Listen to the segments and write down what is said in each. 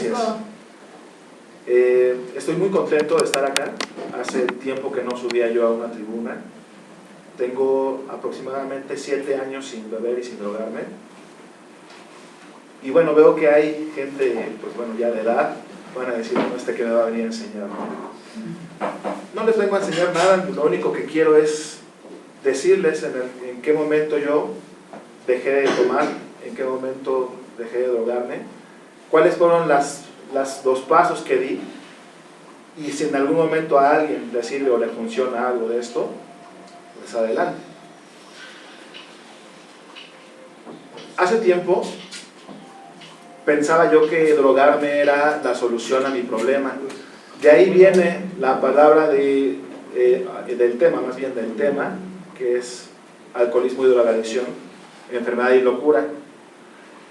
Gracias. Estoy muy contento de estar acá. Hace tiempo que no subía yo a una tribuna. Tengo aproximadamente 7 años sin beber y sin drogarme. Y bueno, veo que hay gente, pues bueno, ya de edad. Van a decir, no, que me va a venir a enseñar. No les vengo a enseñar nada, lo único que quiero es decirles en qué momento yo dejé de tomar, en qué momento dejé de drogarme, cuáles fueron los 2 pasos que di, y si en algún momento a alguien le sirve o le funciona algo de esto, pues adelante. Hace tiempo pensaba yo que drogarme era la solución a mi problema. De ahí viene la palabra del tema, más bien del tema, que es alcoholismo y drogadicción, enfermedad y locura.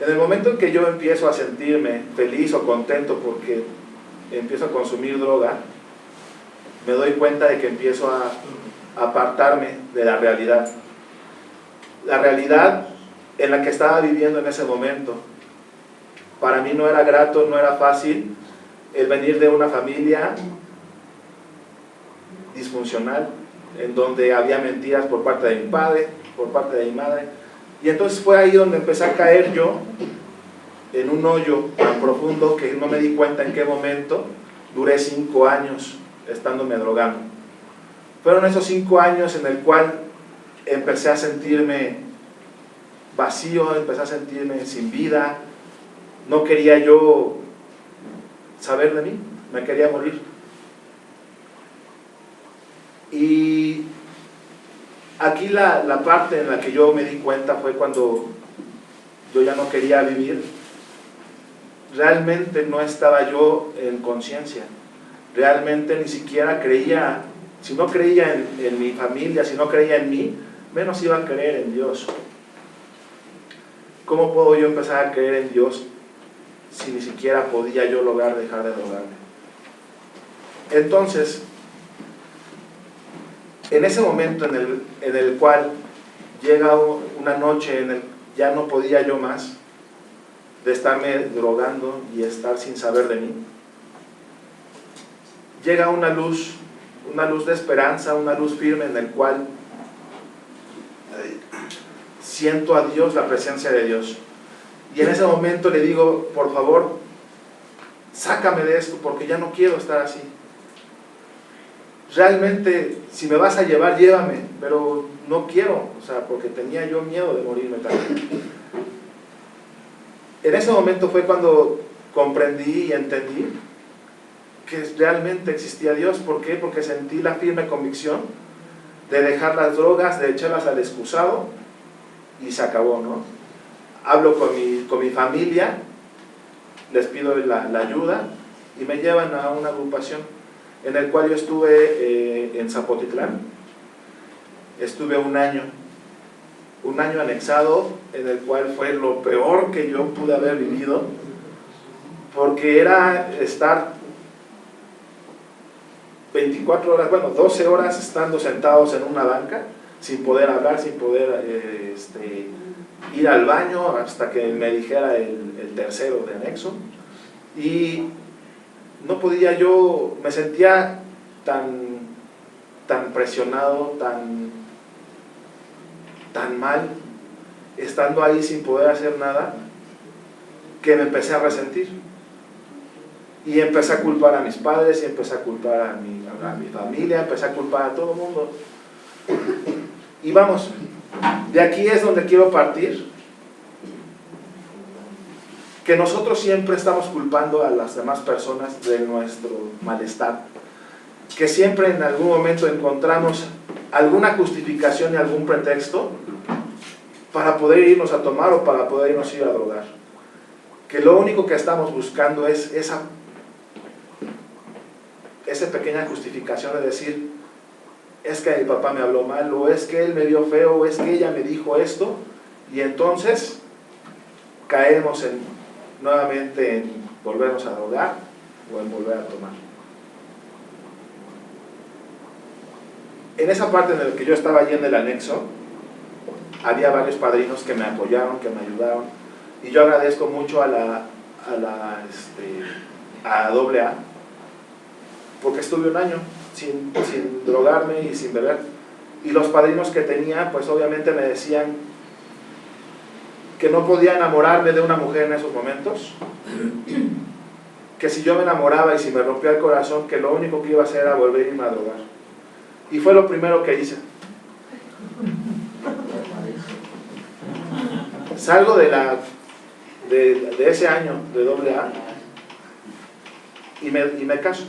En el momento en que yo empiezo a sentirme feliz o contento porque empiezo a consumir droga, me doy cuenta de que empiezo a apartarme de la realidad. La realidad en la que estaba viviendo en ese momento. Para mí no era grato, no era fácil el venir de una familia disfuncional, en donde había mentiras por parte de mi padre, por parte de mi madre, y entonces fue ahí donde empecé a caer yo en un hoyo tan profundo que no me di cuenta en qué momento. Duré 5 años estándome drogando. Fueron esos 5 años en el cual empecé a sentirme vacío, empecé a sentirme sin vida. No quería yo saber de mí, me quería morir. Y aquí la parte en la que yo me di cuenta fue cuando yo ya no quería vivir. Realmente no estaba yo en conciencia, realmente ni siquiera creía. Si no creía en mi familia, si no creía en mí, menos iba a creer en Dios. ¿Cómo puedo yo empezar a creer en Dios si ni siquiera podía yo lograr dejar de drogarme? Entonces, en ese momento en el cual llega una noche en el que ya no podía yo más de estarme drogando y estar sin saber de mí, llega una luz de esperanza, una luz firme en el cual siento a Dios, la presencia de Dios. Y en ese momento le digo, por favor, sácame de esto porque ya no quiero estar así. Realmente, si me vas a llevar, llévame, pero no quiero, o sea, porque tenía yo miedo de morirme también. En ese momento fue cuando comprendí y entendí que realmente existía Dios. ¿Por qué? Porque sentí la firme convicción de dejar las drogas, de echarlas al excusado y se acabó, ¿no? Hablo con mi familia, les pido la ayuda y me llevan a una agrupación en el cual yo estuve en Zapotitlán. Estuve un año anexado, en el cual fue lo peor que yo pude haber vivido, porque era estar 24 horas, bueno, 12 horas estando sentados en una banca, sin poder hablar, sin poder ir al baño hasta que me dijera el tercero de anexo. Y no podía yo, me sentía tan presionado, tan mal, estando ahí sin poder hacer nada, que me empecé a resentir. Y empecé a culpar a mis padres, y empecé a culpar a mi familia, empecé a culpar a todo el mundo. Y vamos, de aquí es donde quiero partir, que nosotros siempre estamos culpando a las demás personas de nuestro malestar, que siempre en algún momento encontramos alguna justificación y algún pretexto para poder irnos a tomar o para poder irnos a ir a drogar, que lo único que estamos buscando es esa pequeña justificación de decir, es que mi papá me habló mal, o es que él me vio feo, o es que ella me dijo esto, y entonces caemos nuevamente en volvernos a drogar o en volver a tomar. En esa parte en la que yo estaba allí en el anexo, había varios padrinos que me apoyaron, que me ayudaron, y yo agradezco mucho a a AA, porque estuve un año sin drogarme y sin beber. Y los padrinos que tenía, pues obviamente me decían que no podía enamorarme de una mujer en esos momentos, que si yo me enamoraba y si me rompía el corazón, que lo único que iba a hacer era volver a irme a drogar. Y fue lo primero que hice. Salgo de ese año de AA y me caso.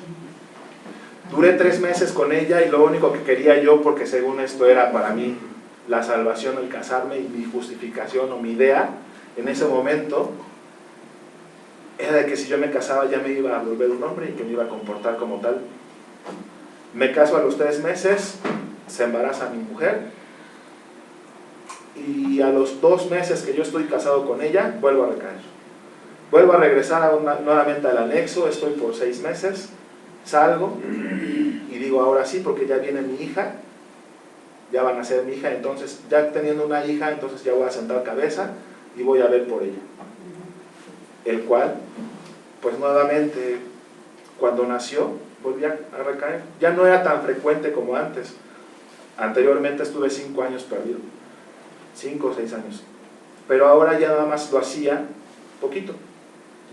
Duré 3 meses con ella y lo único que quería yo, porque según esto era para mí la salvación el casarme, y mi justificación o mi idea en ese momento era de que si yo me casaba ya me iba a volver un hombre y que me iba a comportar como tal. Me caso a los 3 meses, se embaraza mi mujer, y a los 2 meses que yo estoy casado con ella, vuelvo a recaer. Vuelvo a regresar nuevamente al anexo, estoy por 6 meses, salgo y digo ahora sí, porque ya viene mi hija, ya van a ser mi hija, entonces ya teniendo una hija, entonces ya voy a sentar cabeza y voy a ver por ella. El cual, pues nuevamente, cuando nació, volví a recaer. Ya no era tan frecuente como antes. Anteriormente estuve 5 años perdido, 5 o 6 años, pero ahora ya nada más lo hacía poquito,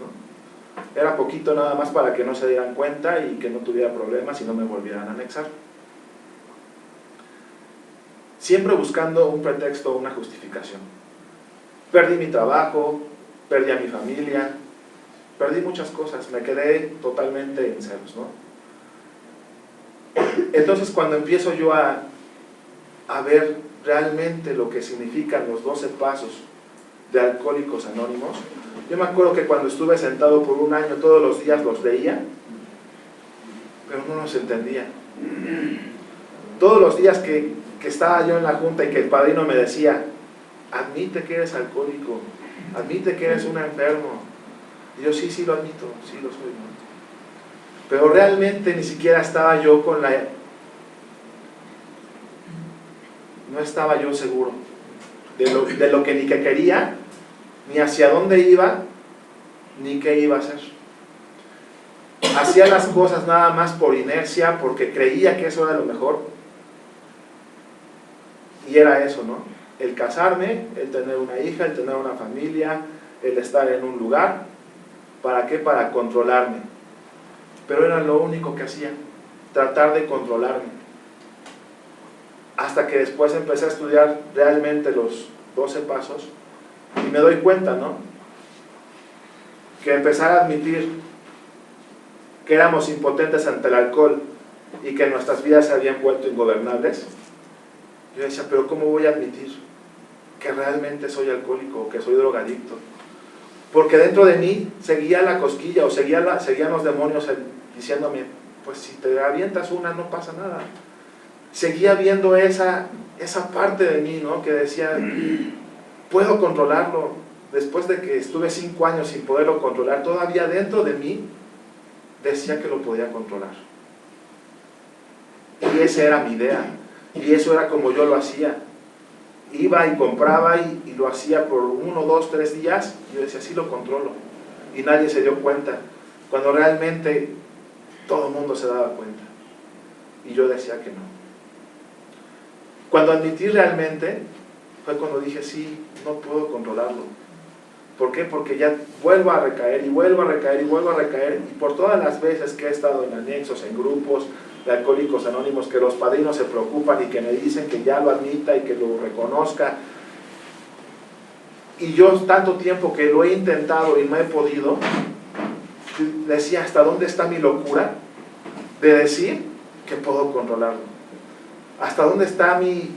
¿no? Era poquito nada más para que no se dieran cuenta y que no tuviera problemas y no me volvieran a anexar. Siempre buscando un pretexto o una justificación. Perdí mi trabajo, perdí a mi familia, perdí muchas cosas, me quedé totalmente en ceros, ¿no? Entonces cuando empiezo yo a ver realmente lo que significan los 12 pasos de Alcohólicos Anónimos, yo me acuerdo que cuando estuve sentado por un año todos los días los leía, pero no los entendía. Todos los días que estaba yo en la junta y que el padrino me decía, admite que eres alcohólico, admite que eres un enfermo, y yo sí lo admito, sí lo soy, ¿no? Pero realmente ni siquiera estaba yo no estaba yo seguro de lo que ni que quería, ni hacia dónde iba, ni qué iba a hacer. Hacía las cosas nada más por inercia, porque creía que eso era lo mejor, y era eso, ¿no? El casarme, el tener una hija, el tener una familia, el estar en un lugar. ¿Para qué? Para controlarme. Pero era lo único que hacía, tratar de controlarme. Hasta que después empecé a estudiar realmente los 12 pasos y me doy cuenta, ¿no? Que empezar a admitir que éramos impotentes ante el alcohol y que nuestras vidas se habían vuelto ingobernables. Yo decía, pero ¿cómo voy a admitir que realmente soy alcohólico o que soy drogadicto? Porque dentro de mí seguía la cosquilla o seguían los demonios diciéndome, pues si te avientas una no pasa nada. Seguía viendo esa parte de mí, ¿no? Que decía, puedo controlarlo. Después de que estuve 5 años sin poderlo controlar, todavía dentro de mí decía que lo podía controlar. Y esa era mi idea. Y eso era como yo lo hacía. Iba y compraba y lo hacía por 1, 2, 3 días. Y yo decía, sí lo controlo. Y nadie se dio cuenta. Cuando realmente todo el mundo se daba cuenta. Y yo decía que no. Cuando admití realmente, fue cuando dije, sí, no puedo controlarlo. ¿Por qué? Porque ya vuelvo a recaer y vuelvo a recaer y vuelvo a recaer. Y por todas las veces que he estado en anexos, en grupos de Alcohólicos Anónimos, que los padrinos se preocupan y que me dicen que ya lo admita y que lo reconozca, y yo tanto tiempo que lo he intentado y no he podido, decía, ¿hasta dónde está mi locura de decir que puedo controlarlo? ¿Hasta dónde está mi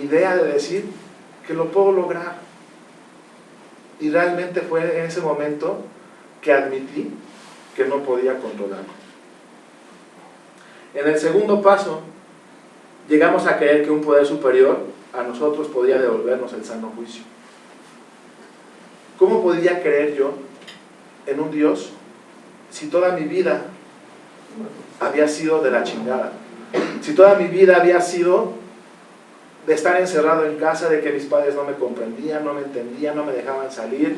idea de decir que lo puedo lograr? Y realmente fue en ese momento que admití que no podía controlarlo. En el segundo paso, llegamos a creer que un poder superior a nosotros podía devolvernos el sano juicio. ¿Cómo podía creer yo en un Dios si toda mi vida había sido de la chingada? Si toda mi vida había sido de estar encerrado en casa, de que mis padres no me comprendían, no me entendían, no me dejaban salir,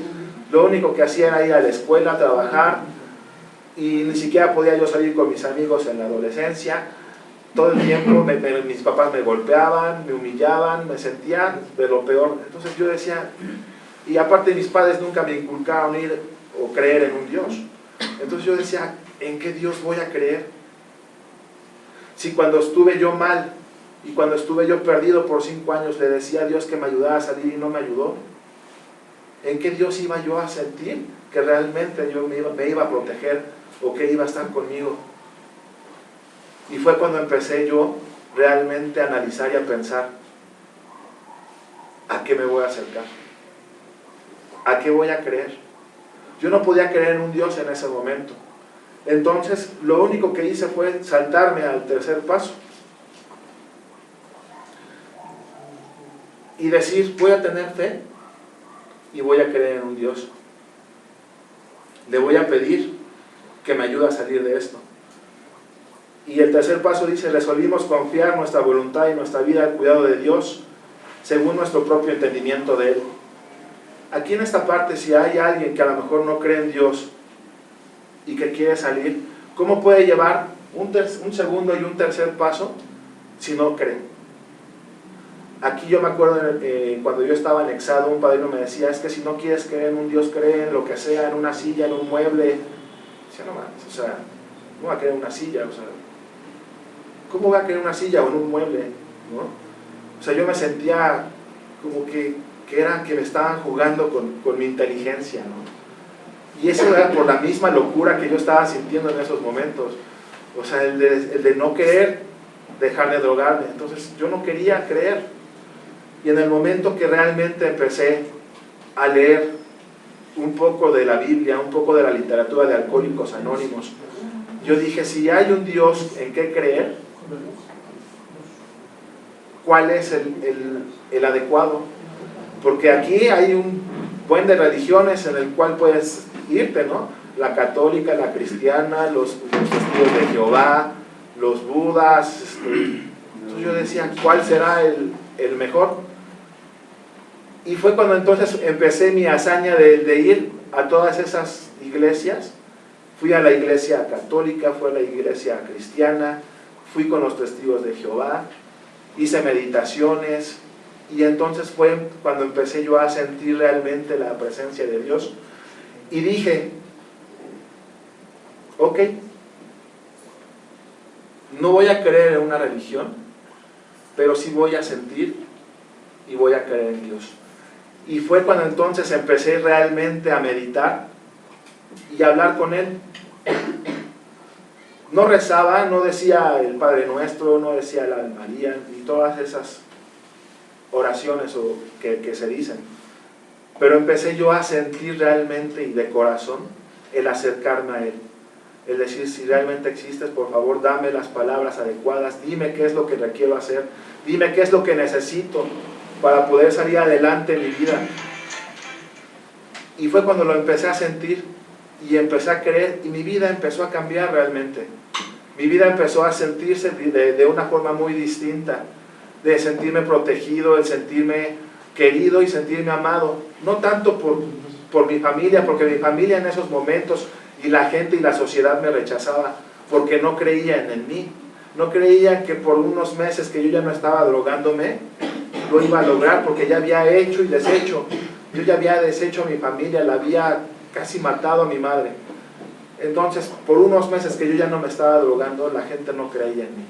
Lo único que hacía era ir a la escuela, trabajar, y ni siquiera podía yo salir con mis amigos en la adolescencia. Todo el tiempo mis papás me golpeaban, me humillaban, me sentía de lo peor. Entonces yo decía, y aparte mis padres nunca me inculcaron ir o creer en un Dios. Entonces yo decía, ¿en qué Dios voy a creer? Si cuando estuve yo mal y cuando estuve yo perdido por 5 años le decía a Dios que me ayudara a salir y no me ayudó, ¿en qué Dios iba yo a sentir que realmente yo me iba a proteger o que iba a estar conmigo? Y fue cuando empecé yo realmente a analizar y a pensar, ¿a qué me voy a acercar? ¿A qué voy a creer? Yo no podía creer en un Dios en ese momento. Entonces, lo único que hice fue saltarme al tercer paso y decir, voy a tener fe y voy a creer en un Dios. Le voy a pedir que me ayude a salir de esto. Y el tercer paso dice, resolvimos confiar nuestra voluntad y nuestra vida al cuidado de Dios, según nuestro propio entendimiento de Él. Aquí en esta parte, si hay alguien que a lo mejor no cree en Dios y que quiere salir, ¿cómo puede llevar un segundo y un tercer paso si no cree? Aquí yo me acuerdo cuando yo estaba anexado, un padrino me decía, es que si no quieres creer en un Dios, cree en lo que sea, en una silla, en un mueble. Decía, no mames, o sea, no va a creer en una silla, o sea, ¿cómo voy a creer en una silla o en un mueble? ¿No? O sea, yo me sentía como que era que me estaban jugando con mi inteligencia, ¿no? Y eso era por la misma locura que yo estaba sintiendo en esos momentos. O sea, el de no querer dejar de drogarme. Entonces yo no quería creer. Y en el momento que realmente empecé a leer un poco de la Biblia, un poco de la literatura de Alcohólicos Anónimos, yo dije, si hay un Dios en qué creer, ¿cuál es el adecuado? Porque aquí hay un buen de religiones en el cual puedes irte, ¿no? La católica, la cristiana, los testigos de Jehová, los budas. Entonces yo decía, ¿cuál será el mejor? Y fue cuando entonces empecé mi hazaña de ir a todas esas iglesias. Fui a la iglesia católica, fui a la iglesia cristiana, fui con los testigos de Jehová, hice meditaciones, y entonces fue cuando empecé yo a sentir realmente la presencia de Dios. Y dije, ok, no voy a creer en una religión, pero sí voy a sentir y voy a creer en Dios. Y fue cuando entonces empecé realmente a meditar y a hablar con Él. No rezaba, no decía el Padre Nuestro, no decía la Ave María, ni todas esas oraciones que se dicen. Pero empecé yo a sentir realmente y de corazón el acercarme a Él. El decir, si realmente existes, por favor, dame las palabras adecuadas, dime qué es lo que requiero hacer, dime qué es lo que necesito para poder salir adelante en mi vida. Y fue cuando lo empecé a sentir y empecé a creer, y mi vida empezó a cambiar realmente. Mi vida empezó a sentirse de una forma muy distinta, de sentirme protegido, de sentirme querido y sentirme amado. No tanto por mi familia, porque mi familia en esos momentos y la gente y la sociedad me rechazaba, porque no creían en mí. No creían que por unos meses que yo ya no estaba drogándome, lo iba a lograr, porque ya había hecho y deshecho. Yo ya había deshecho a mi familia, la había casi matado a mi madre. Entonces, por unos meses que yo ya no me estaba drogando, la gente no creía en mí.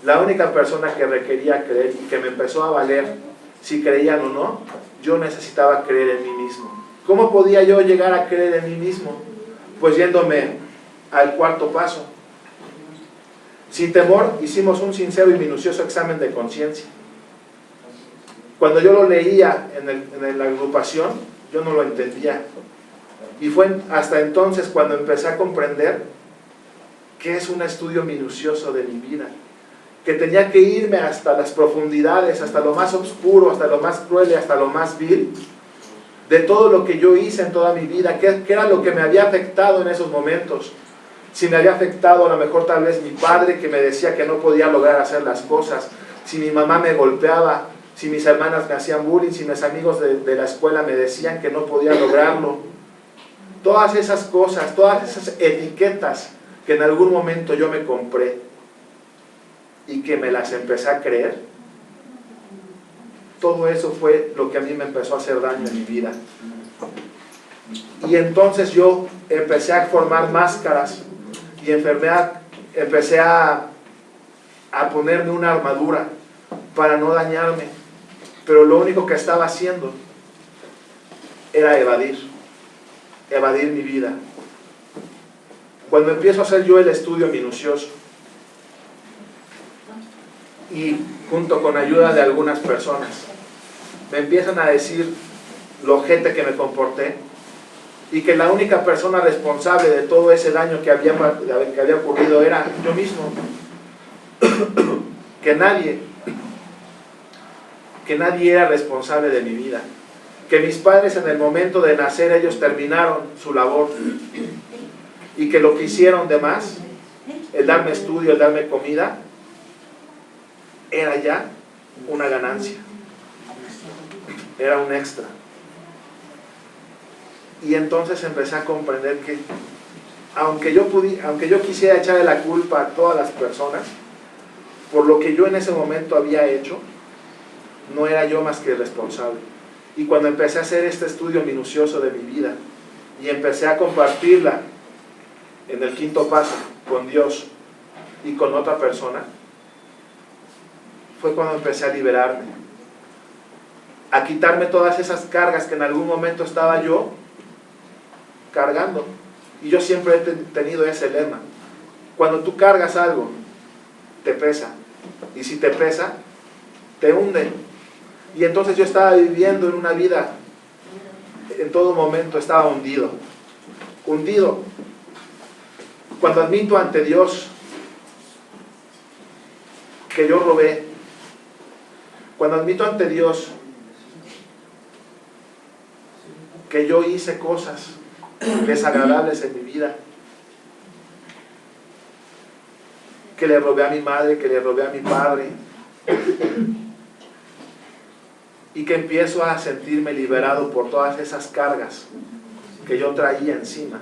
La única persona que requería creer y que me empezó a valer si creían o no, yo necesitaba creer en mí mismo. ¿Cómo podía yo llegar a creer en mí mismo? Pues yéndome al cuarto paso. Sin temor, hicimos un sincero y minucioso examen de conciencia. Cuando yo lo leía en la agrupación, yo no lo entendía. Y fue hasta entonces cuando empecé a comprender que es un estudio minucioso de mi vida. Que tenía que irme hasta las profundidades, hasta lo más oscuro, hasta lo más cruel y hasta lo más vil, de todo lo que yo hice en toda mi vida, qué era lo que me había afectado en esos momentos. Si me había afectado a lo mejor tal vez mi padre, que me decía que no podía lograr hacer las cosas, si mi mamá me golpeaba, si mis hermanas me hacían bullying, si mis amigos de la escuela me decían que no podía lograrlo, todas esas cosas, todas esas etiquetas que en algún momento yo me compré y que me las empecé a creer, todo eso fue lo que a mí me empezó a hacer daño en mi vida. Y entonces yo empecé a formar máscaras y empecé a ponerme una armadura para no dañarme, pero lo único que estaba haciendo era evadir mi vida. Cuando empiezo a hacer yo el estudio minucioso y junto con ayuda de algunas personas me empiezan a decir lo ojete que me comporté y que la única persona responsable de todo ese daño que había ocurrido era yo mismo, que nadie era responsable de mi vida, que mis padres en el momento de nacer ellos terminaron su labor y que lo que hicieron de más, el darme estudio, el darme comida, era ya una ganancia, era un extra. Y entonces empecé a comprender que aunque yo quisiera echarle la culpa a todas las personas por lo que yo en ese momento había hecho, no era yo más que responsable. Y cuando empecé a hacer este estudio minucioso de mi vida y empecé a compartirla en el quinto paso con Dios y con otra persona, fue cuando empecé a liberarme, a quitarme todas esas cargas que en algún momento estaba yo cargando. Y yo siempre he tenido ese lema: cuando tú cargas algo, te pesa, y si te pesa, te hunde. Y entonces yo estaba viviendo en una vida, en todo momento estaba hundido. Cuando admito ante Dios que yo robé, cuando admito ante Dios que yo hice cosas desagradables en mi vida, que le robé a mi madre, que le robé a mi padre, y que empiezo a sentirme liberado por todas esas cargas que yo traía encima,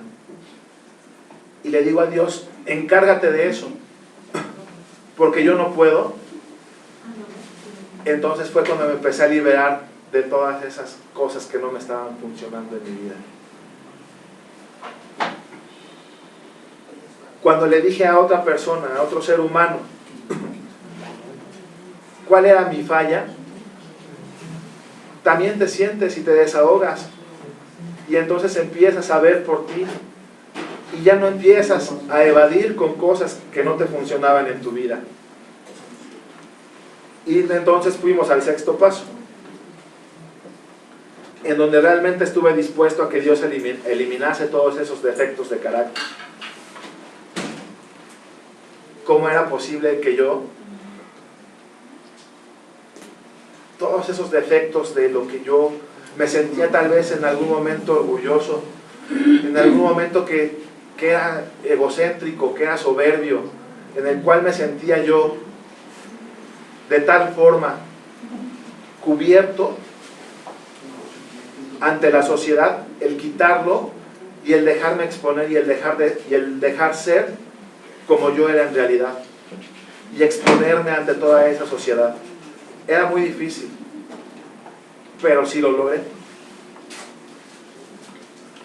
y le digo a Dios: encárgate de eso, porque yo no puedo. Entonces fue cuando me empecé a liberar de todas esas cosas que no me estaban funcionando en mi vida. Cuando le dije a otra persona, a otro ser humano, cuál era mi falla, también te sientes y te desahogas, y entonces empiezas a ver por ti, y ya no empiezas a evadir con cosas que no te funcionaban en tu vida. Y entonces fuimos al sexto paso, en donde realmente estuve dispuesto a que Dios eliminase todos esos defectos de carácter. ¿Cómo era posible que yo, todos esos defectos de lo que yo me sentía tal vez en algún momento orgulloso, en algún momento que era egocéntrico, que era soberbio, en el cual me sentía yo de tal forma cubierto ante la sociedad, el quitarlo y el dejarme exponer y el dejar ser como yo era en realidad y exponerme ante toda esa sociedad? Era muy difícil, pero sí lo logré.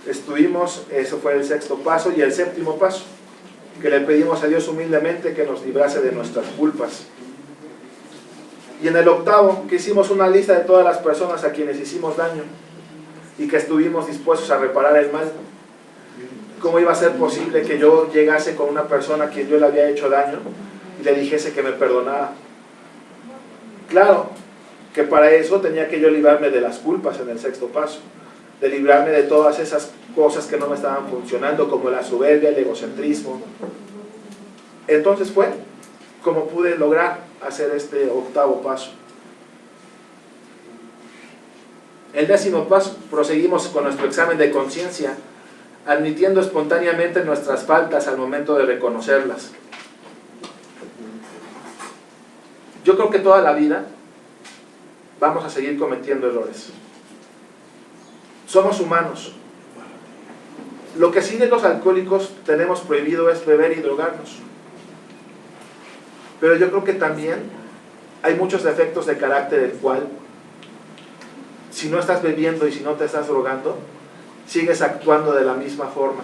Estuvimos, eso fue el sexto paso. Y el séptimo paso, que le pedimos a Dios humildemente que nos librase de nuestras culpas. Y en el octavo, que hicimos una lista de todas las personas a quienes hicimos daño y que estuvimos dispuestos a reparar el mal. ¿Cómo iba a ser posible que yo llegase con una persona a quien yo le había hecho daño y le dijese que me perdonara? Claro que para eso tenía que yo librarme de las culpas en el sexto paso, de librarme de todas esas cosas que no me estaban funcionando, como la soberbia, el egocentrismo. Entonces fue como pude lograr hacer este octavo paso. El décimo paso, proseguimos con nuestro examen de conciencia, admitiendo espontáneamente nuestras faltas al momento de reconocerlas. Yo creo que toda la vida vamos a seguir cometiendo errores. Somos humanos. Lo que sí de los alcohólicos tenemos prohibido es beber y drogarnos. Pero yo creo que también hay muchos defectos de carácter el cual, si no estás bebiendo y si no te estás drogando, sigues actuando de la misma forma.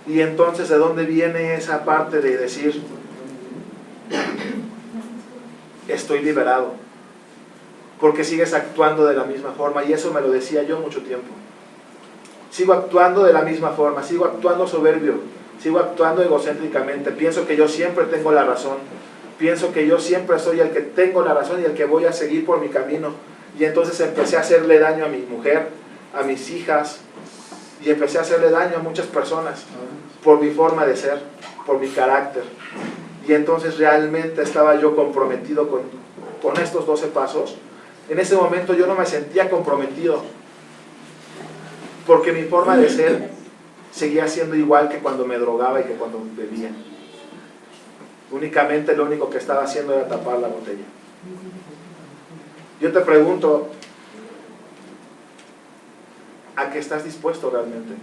Y entonces, ¿de dónde viene esa parte de decir, estoy liberado? Porque sigues actuando de la misma forma, y eso me lo decía yo mucho tiempo. Sigo actuando de la misma forma, sigo actuando soberbio, sigo actuando egocéntricamente, pienso que yo siempre tengo la razón, pienso que yo siempre soy el que tengo la razón y el que voy a seguir por mi camino. Y entonces empecé a hacerle daño a mi mujer, a mis hijas, y empecé a hacerle daño a muchas personas por mi forma de ser, por mi carácter. Y entonces realmente estaba yo comprometido con estos 12 pasos. En ese momento yo no me sentía comprometido, porque mi forma de ser seguía siendo igual que cuando me drogaba y que cuando bebía. Únicamente lo único que estaba haciendo era tapar la botella. Yo te pregunto, ¿a qué estás dispuesto realmente?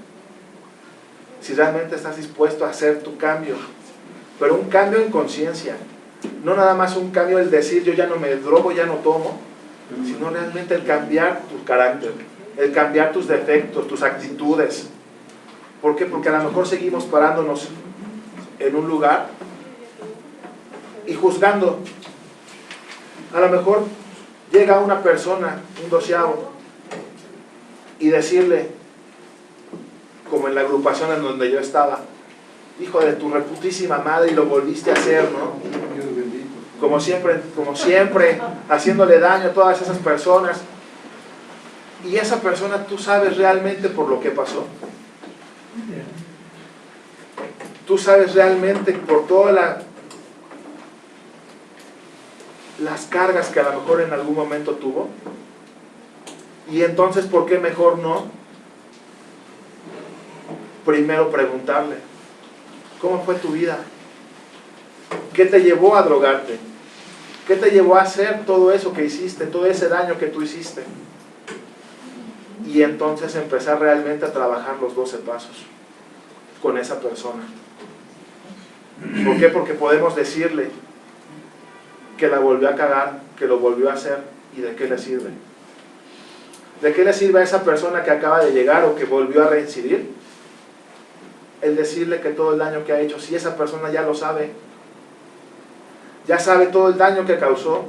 Si realmente estás dispuesto a hacer tu cambio, pero un cambio en conciencia, no nada más un cambio el decir yo ya no me drogo, ya no tomo, sino realmente el cambiar tu carácter, el cambiar tus defectos, tus actitudes. ¿Por qué? Porque a lo mejor seguimos parándonos en un lugar y juzgando. A lo mejor llega una persona, un doceavo, y decirle, como en la agrupación en donde yo estaba, hijo de tu reputísima madre, y lo volviste a hacer, ¿no? Como siempre, haciéndole daño a todas esas personas. Y esa persona, tú sabes realmente por lo que pasó. Tú sabes realmente por todas las cargas que a lo mejor en algún momento tuvo. Y entonces, ¿por qué mejor no? Primero preguntarle, ¿cómo fue tu vida? ¿Qué te llevó a drogarte? ¿Qué te llevó a hacer todo eso que hiciste, todo ese daño que tú hiciste? Y entonces empezar realmente a trabajar los 12 pasos con esa persona. ¿Por qué? Porque podemos decirle que la volvió a cagar, que lo volvió a hacer, ¿y de qué le sirve? ¿De qué le sirve a esa persona que acaba de llegar o que volvió a reincidir? El decirle que todo el daño que ha hecho, si esa persona ya lo sabe, ya sabe todo el daño que causó,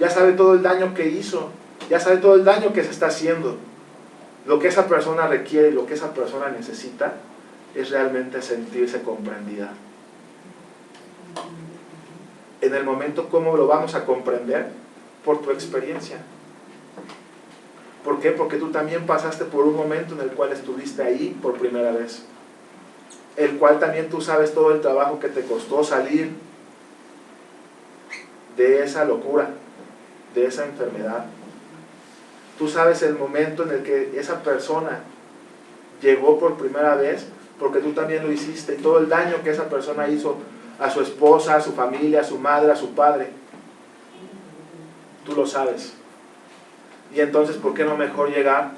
ya sabe todo el daño que hizo, ya sabe todo el daño que se está haciendo. Lo que esa persona requiere y lo que esa persona necesita es realmente sentirse comprendida. En el momento, ¿cómo lo vamos a comprender? Por tu experiencia. ¿Por qué? Porque tú también pasaste por un momento en el cual estuviste ahí por primera vez, el cual también tú sabes todo el trabajo que te costó salir de esa locura, de esa enfermedad. Tú sabes el momento en el que esa persona llegó por primera vez, porque tú también lo hiciste, y todo el daño que esa persona hizo a su esposa, a su familia, a su madre, a su padre. Tú lo sabes. Y entonces, ¿por qué no mejor llegar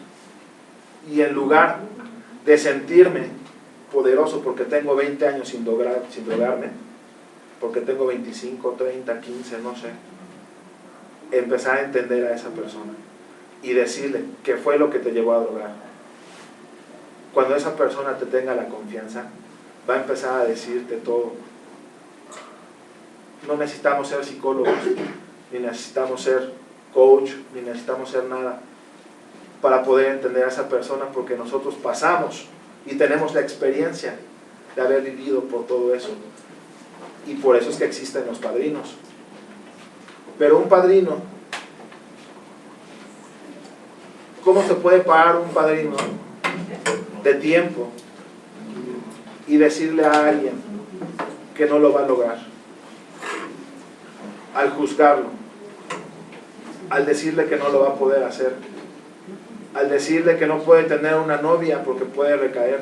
y en lugar de sentirme poderoso porque tengo 20 años sin drogarme, porque tengo 25, 30, 15, no sé, empezar a entender a esa persona y decirle qué fue lo que te llevó a drogar? Cuando esa persona te tenga la confianza, va a empezar a decirte todo. No necesitamos ser psicólogos, ni necesitamos ser coach, ni necesitamos ser nada para poder entender a esa persona, porque nosotros pasamos y tenemos la experiencia de haber vivido por todo eso. Y por eso es que existen los padrinos. Pero un padrino, ¿cómo se puede parar un padrino de tiempo y decirle a alguien que no lo va a lograr? Al juzgarlo, al decirle que no lo va a poder hacer, al decirle que no puede tener una novia porque puede recaer,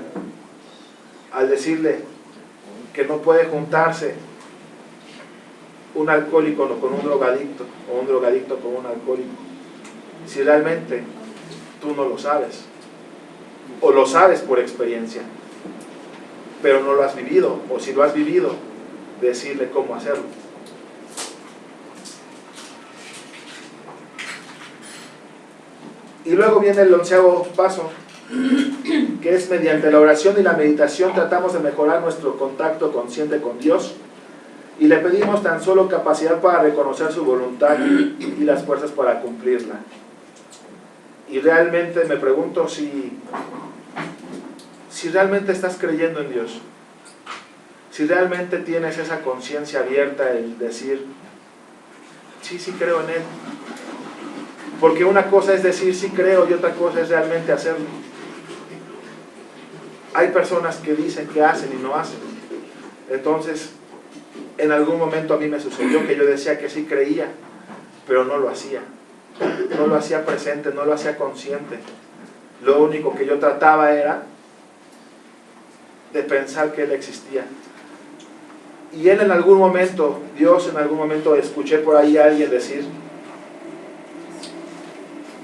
al decirle que no puede juntarse un alcohólico con un drogadicto o un drogadicto con un alcohólico, si realmente tú no lo sabes. o lo sabes por experiencia, pero no lo has vivido, o si lo has vivido, decirle cómo hacerlo. Y luego viene el 11º paso, que es mediante la oración y la meditación tratamos de mejorar nuestro contacto consciente con Dios y le pedimos tan solo capacidad para reconocer su voluntad y las fuerzas para cumplirla. Y realmente me pregunto si realmente estás creyendo en Dios, si realmente tienes esa conciencia abierta, el decir, sí creo en Él. Porque una cosa es decir sí creo y otra cosa es realmente hacerlo. Hay personas que dicen que hacen y no hacen. Entonces, en algún momento a mí me sucedió que yo decía que sí creía, pero no lo hacía. No lo hacía presente, no lo hacía consciente. Lo único que yo trataba era de pensar que Él existía. Y Él en algún momento, Dios en algún momento, escuché por ahí a alguien decir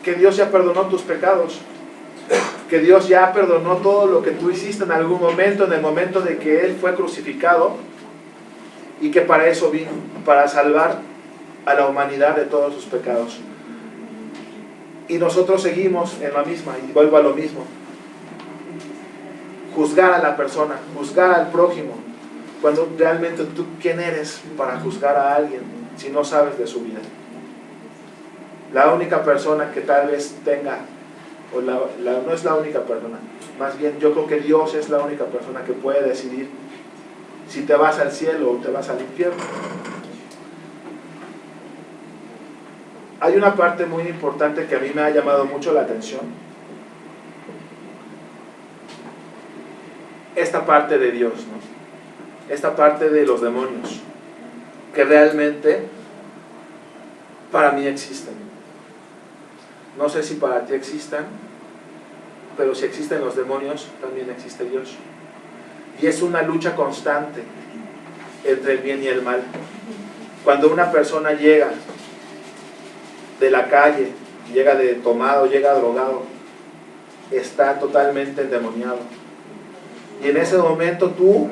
que Dios ya perdonó tus pecados, que Dios ya perdonó todo lo que tú hiciste en algún momento, en el momento de que Él fue crucificado, y que para eso vino, para salvar a la humanidad de todos sus pecados. Y nosotros seguimos en la misma, y vuelvo a lo mismo, juzgar a la persona, juzgar al prójimo, cuando realmente tú, ¿quién eres para juzgar a alguien si no sabes de su vida? La única persona que tal vez tenga, o no es la única persona, más bien yo creo que Dios es la única persona que puede decidir si te vas al cielo o te vas al infierno. Hay una parte muy importante que a mí me ha llamado mucho la atención. Esta parte de Dios, ¿no? Esta parte de los demonios, que realmente para mí existen. No sé si para ti existan, pero si existen los demonios, también existe Dios. Y es una lucha constante entre el bien y el mal. Cuando una persona llega de la calle, llega de tomado, llega drogado, está totalmente endemoniado. Y en ese momento tú,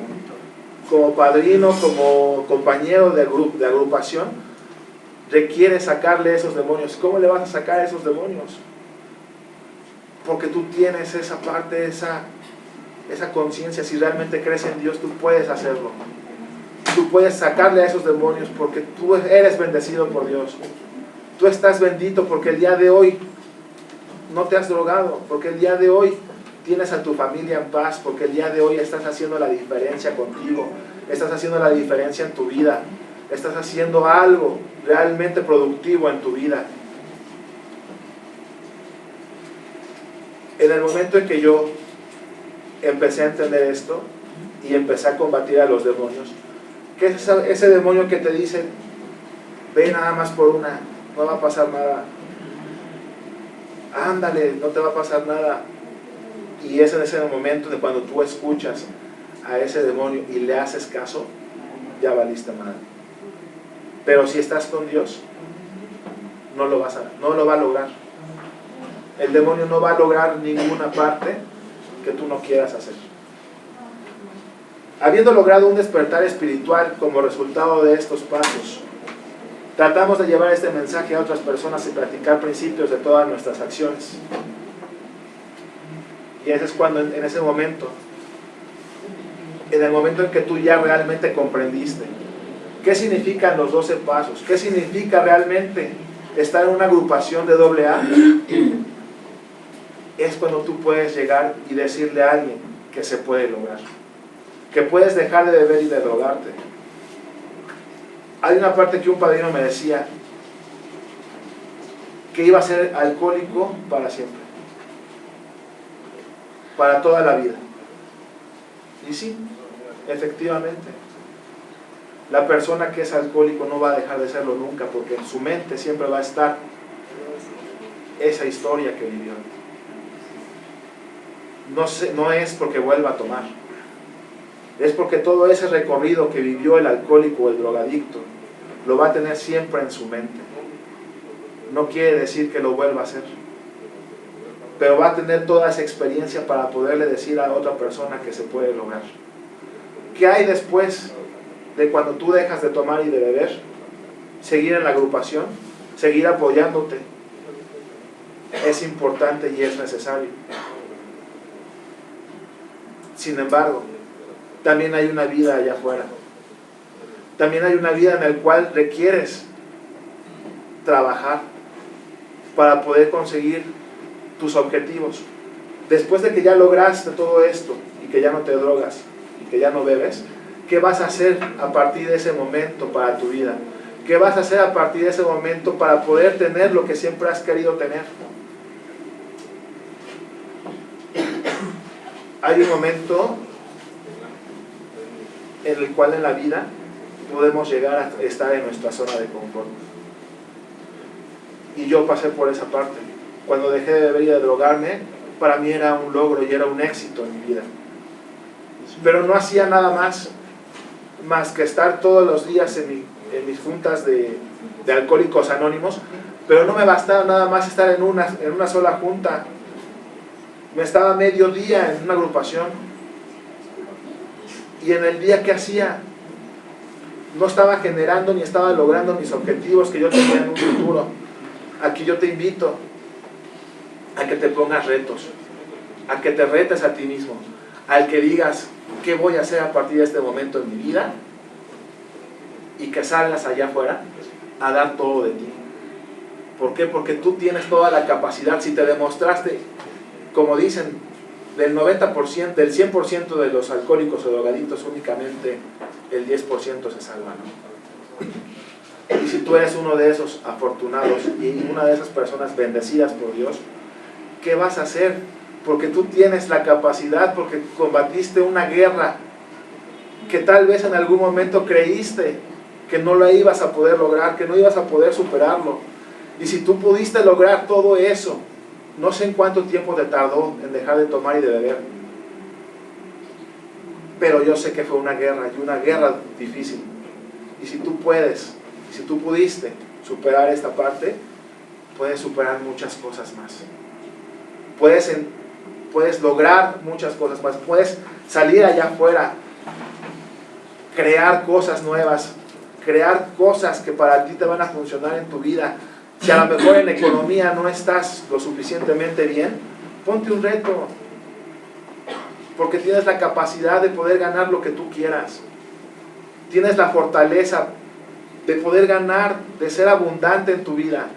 como padrino, como compañero de agrupación, requieres sacarle esos demonios. ¿Cómo le vas a sacar esos demonios? Porque tú tienes esa parte, esa conciencia. Si realmente crees en Dios, tú puedes hacerlo. Tú puedes sacarle a esos demonios porque tú eres bendecido por Dios. Tú estás bendito porque el día de hoy no te has drogado, porque el día de hoy tienes a tu familia en paz, porque el día de hoy estás haciendo la diferencia contigo, estás haciendo la diferencia en tu vida, estás haciendo algo realmente productivo en tu vida. En el momento en que yo empecé a entender esto y empecé a combatir a los demonios, ¿qué es ese demonio que te dice, ve nada más por una, no va a pasar nada, ándale, no te va a pasar nada? Y es en ese momento de cuando tú escuchas a ese demonio y le haces caso, ya valiste madre. Pero si estás con Dios, no lo va a lograr. El demonio no va a lograr ninguna parte que tú no quieras hacer. Habiendo logrado un despertar espiritual como resultado de estos pasos, tratamos de llevar este mensaje a otras personas y practicar principios de todas nuestras acciones. Y ese es cuando, en ese momento, en el momento en que tú ya realmente comprendiste qué significan los 12 pasos, qué significa realmente estar en una agrupación de AA, es cuando tú puedes llegar y decirle a alguien que se puede lograr, que puedes dejar de beber y de drogarte. Hay una parte que un padrino me decía, que iba a ser alcohólico para siempre, para toda la vida. Y sí, efectivamente, la persona que es alcohólico no va a dejar de serlo nunca, porque en su mente siempre va a estar esa historia que vivió. No es porque vuelva a tomar, es porque todo ese recorrido que vivió el alcohólico o el drogadicto lo va a tener siempre en su mente. No quiere decir que lo vuelva a hacer. pero va a tener toda esa experiencia para poderle decir a otra persona que se puede lograr. ¿Qué hay después de cuando tú dejas de tomar y de beber? Seguir en la agrupación, seguir apoyándote. Es importante y es necesario. Sin embargo, también hay una vida allá afuera. También hay una vida en la cual requieres trabajar para poder conseguir tus objetivos. Después de que ya lograste todo esto y que ya no te drogas y que ya no bebes, ¿qué vas a hacer a partir de ese momento para tu vida? ¿Qué vas a hacer a partir de ese momento para poder tener lo que siempre has querido tener? Hay un momento en el cual en la vida podemos llegar a estar en nuestra zona de confort. Y yo pasé por esa parte. Cuando dejé de beber y de drogarme, para mí era un logro y era un éxito en mi vida. Pero no hacía nada más que estar todos los días en mis juntas de alcohólicos anónimos, pero no me bastaba nada más estar en una sola junta. Me estaba medio día en una agrupación, y en el día que hacía no estaba generando ni estaba logrando mis objetivos que yo tenía en un futuro. Aquí yo te invito a que te pongas retos, a que te retes a ti mismo, al que digas qué voy a hacer a partir de este momento en mi vida, y que salgas allá afuera a dar todo de ti. ¿Por qué? Porque tú tienes toda la capacidad. Si te demostraste, como dicen, del 90%, del 100% de los alcohólicos o drogadictos, únicamente el 10% se salva, ¿no? Y si tú eres uno de esos afortunados y una de esas personas bendecidas por Dios, ¿qué vas a hacer? Porque tú tienes la capacidad, porque combatiste una guerra que tal vez en algún momento creíste que no la ibas a poder lograr, que no ibas a poder superarlo. Y si tú pudiste lograr todo eso, no sé en cuánto tiempo te tardó en dejar de tomar y de beber, pero yo sé que fue una guerra, y una guerra difícil. Y si tú puedes, si tú pudiste superar esta parte, puedes superar muchas cosas más. Puedes lograr muchas cosas más. Puedes salir allá afuera, crear cosas nuevas, crear cosas que para ti te van a funcionar en tu vida. Si a lo mejor en economía no estás lo suficientemente bien, ponte un reto, porque tienes la capacidad de poder ganar lo que tú quieras. Tienes la fortaleza de poder ganar, de ser abundante en tu vida.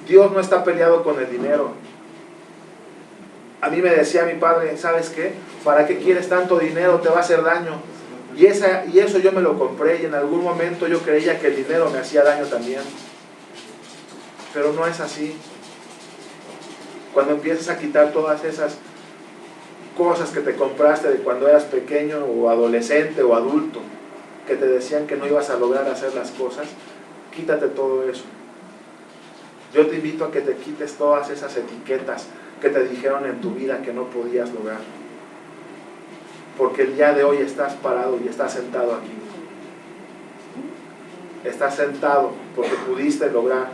Dios no está peleado con el dinero. A mí me decía mi padre, ¿sabes qué? ¿Para qué quieres tanto dinero? Te va a hacer daño. Y eso yo me lo compré, y en algún momento yo creía que el dinero me hacía daño también. Pero no es así. Cuando empiezas a quitar todas esas cosas que te compraste de cuando eras pequeño o adolescente o adulto, que te decían que no ibas a lograr hacer las cosas, quítate todo eso. Yo te invito a que te quites todas esas etiquetas que te dijeron en tu vida que no podías lograr, porque el día de hoy estás parado y estás sentado aquí. Estás sentado porque pudiste lograr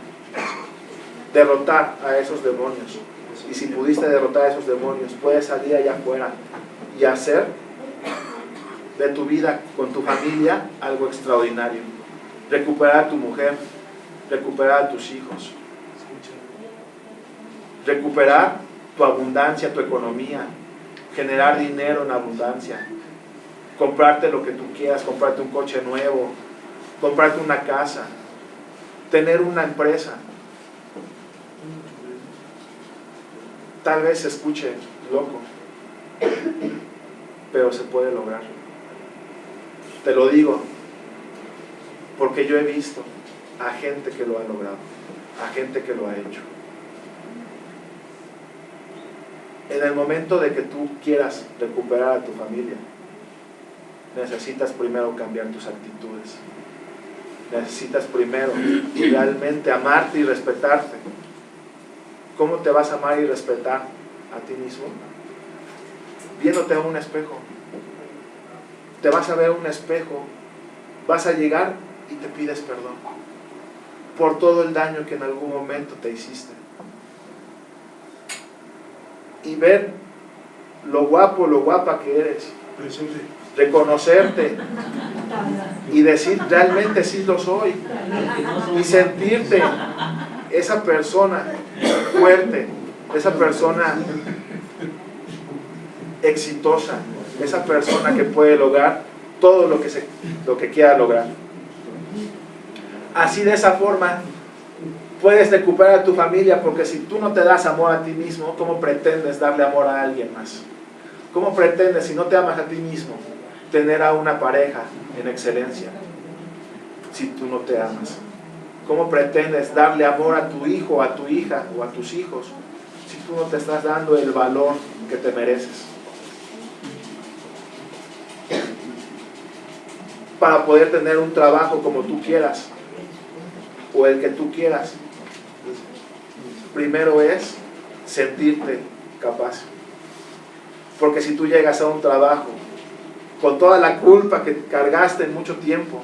derrotar a esos demonios. Y si pudiste derrotar a esos demonios, puedes salir allá afuera y hacer de tu vida con tu familia algo extraordinario. Recuperar a tu mujer, recuperar a tus hijos, recuperar tu abundancia, tu economía, generar dinero en abundancia, comprarte lo que tú quieras, comprarte un coche nuevo, comprarte una casa, tener una empresa. Tal vez se escuche loco, pero se puede lograr. Te lo digo porque yo he visto a gente que lo ha logrado, a gente que lo ha hecho. En el momento de que tú quieras recuperar a tu familia, necesitas primero cambiar tus actitudes. Necesitas primero realmente amarte y respetarte. ¿Cómo te vas a amar y respetar a ti mismo? Viéndote a un espejo. Te vas a ver un espejo, vas a llegar y te pides perdón por todo el daño que en algún momento te hiciste. y ver lo guapo, lo guapa que eres, reconocerte y decir realmente sí lo soy, y sentirte esa persona fuerte, esa persona exitosa, esa persona que puede lograr todo lo que quiera lograr. Así, de esa forma puedes recuperar a tu familia, porque si tú no te das amor a ti mismo, ¿cómo pretendes darle amor a alguien más? ¿Cómo pretendes, si no te amas a ti mismo, tener a una pareja en excelencia si tú no te amas? ¿Cómo pretendes darle amor a tu hijo, a tu hija o a tus hijos si tú no te estás dando el valor que te mereces? Para poder tener un trabajo como tú quieras o el que tú quieras, primero es sentirte capaz. Porque si tú llegas a un trabajo con toda la culpa que cargaste en mucho tiempo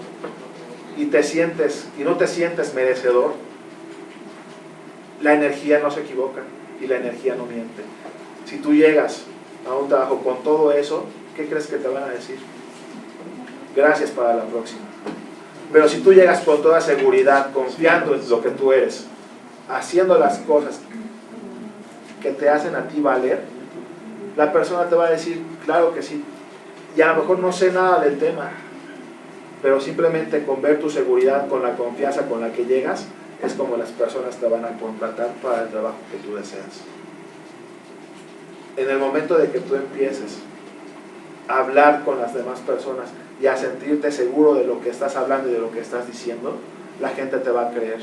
y no te sientes merecedor, la energía no se equivoca y la energía no miente. Si tú llegas a un trabajo con todo eso, ¿qué crees que te van a decir? Gracias, para la próxima. Pero si tú llegas con toda seguridad, confiando en lo que tú eres, haciendo las cosas que te hacen a ti valer, la persona te va a decir, claro que sí. Y a lo mejor no sé nada del tema, pero simplemente con ver tu seguridad, con la confianza con la que llegas, es como las personas te van a contratar para el trabajo que tú deseas. En el momento de que tú empieces a hablar con las demás personas y a sentirte seguro de lo que estás hablando y de lo que estás diciendo, la gente te va a creer.